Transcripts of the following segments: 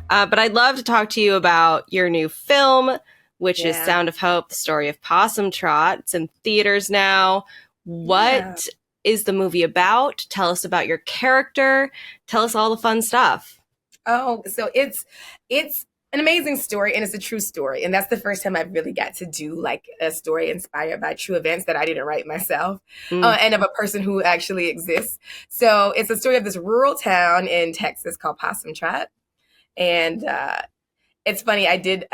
But I'd love to talk to you about your new film, which is Yeah. Sound of Hope, the Story of Possum Trot. It's in theaters now. What is the movie about? Tell us about your character. Tell us all the fun stuff. Oh, so it's an amazing story, and it's a true story. And that's the first time I've really got to do like a story inspired by true events that I didn't write myself, and of a person who actually exists. So it's a story of this rural town in Texas called Possum Trot. And it's funny, I did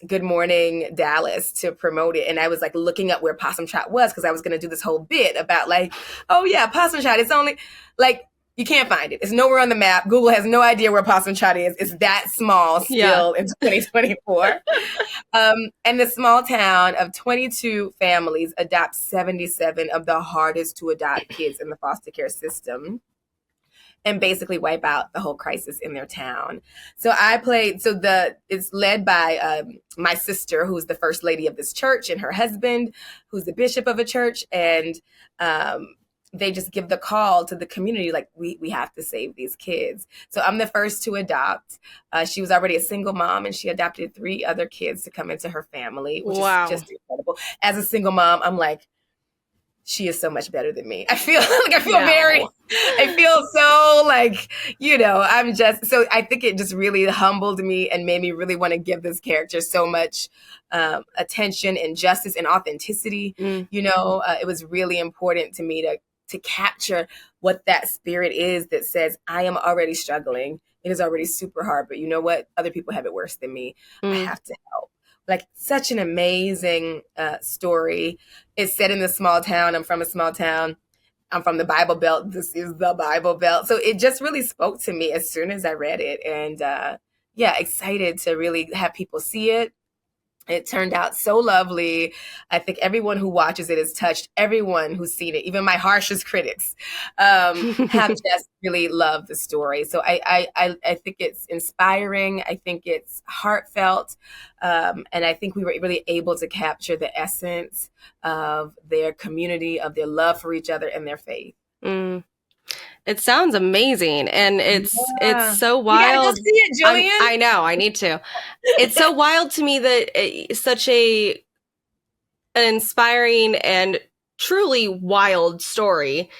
Good Morning Dallas to promote it, and I was like looking up where Possum Trot was because I was going to do this whole bit about like, oh yeah, Possum Trot. It's only like you can't find it. It's nowhere on the map. Google has no idea where Possum Trot is. It's that small still in 2024. And the small town of 22 families adopts 77 of the hardest to adopt kids in the foster care system, and basically wipe out the whole crisis in their town. So it's led by my sister, who's the first lady of this church, and her husband, who's the bishop of a church. And they just give the call to the community, like, we have to save these kids. So I'm the first to adopt. She was already a single mom, and she adopted 3 other kids to come into her family, which is just incredible. As a single mom, I'm like, she is so much better than me. I feel so like, I'm just, so I think it just really humbled me and made me really want to give this character so much attention and justice and authenticity. It was really important to me to capture what that spirit is that says, I am already struggling. It is already super hard, but you know what? Other people have it worse than me. I have to help. Like, such an amazing story. It's set in this small town. I'm from a small town. I'm from the Bible Belt. This is the Bible Belt. So it just really spoke to me as soon as I read it. And excited to really have people see it. It turned out so lovely. I think everyone who watches it is touched. Everyone who's seen it, even my harshest critics, have just really loved the story. So I think it's inspiring. I think it's heartfelt. And I think we were really able to capture the essence of their community, of their love for each other and their faith. It sounds amazing, and it's so wild. You gotta go see it, Jillian. I know, I need to. It's so wild to me that such an inspiring and truly wild story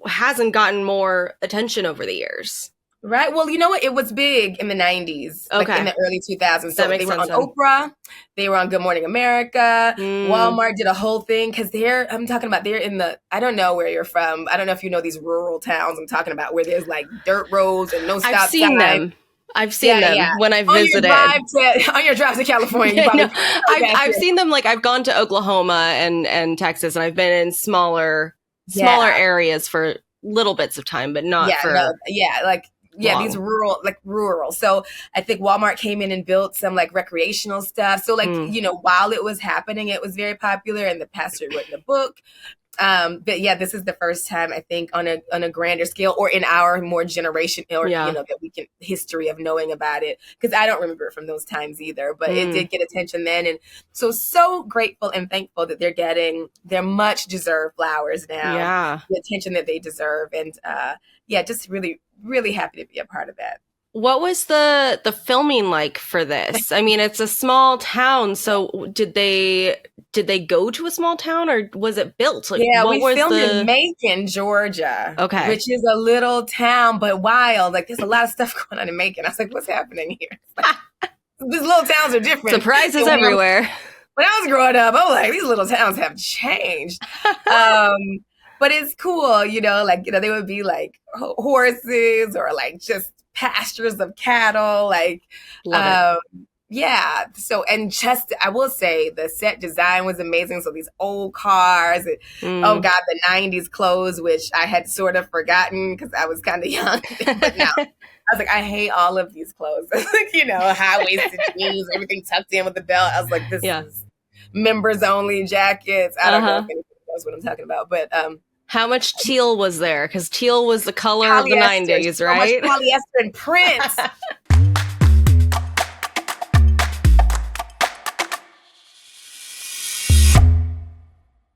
hasn't gotten more attention over the years. Right. Well, you know what? It was big in the 90s, like in the early 2000s. So they were on Oprah. They were on Good Morning America. Walmart did a whole thing because they're in the, I don't know where you're from. I don't know if you know these rural towns I'm talking about where there's like dirt roads and no stop sign. I've seen them when I visited. On your drive to California. You probably, I've seen them. Like, I've gone to Oklahoma and Texas, and I've been in smaller areas for little bits of time, but not these rural. So I think Walmart came in and built some like recreational stuff. So like, while it was happening, it was very popular, and the pastor wrote the book. But yeah, this is the first time I think on a grander scale, or in our more generation, or that we can history of knowing about it, because I don't remember it from those times either. But it did get attention then, and so grateful and thankful that they're getting their much deserved flowers now. Yeah, the attention that they deserve, and just really, really happy to be a part of that. What was the filming like for this? I mean, it's a small town, so did they go to a small town, or was it built? Like, we filmed in Macon, Georgia, which is a little town but wild. Like, there's a lot of stuff going on in Macon. I was like, what's happening here? These little towns are different. Surprises everywhere. When I was growing up, I was like, these little towns have changed. But it's cool, they would be like horses or like just pastures of cattle, like, So, and just, I will say the set design was amazing. So these old cars, oh God, the 90s clothes, which I had sort of forgotten because I was kind of young. But now I was like, I hate all of these clothes. High-waisted jeans, everything tucked in with the belt. I was like, this is members only jackets. I don't know if anybody knows what I'm talking about, but how much teal was there? Because teal was the color of the 90s, right? So much polyester and print.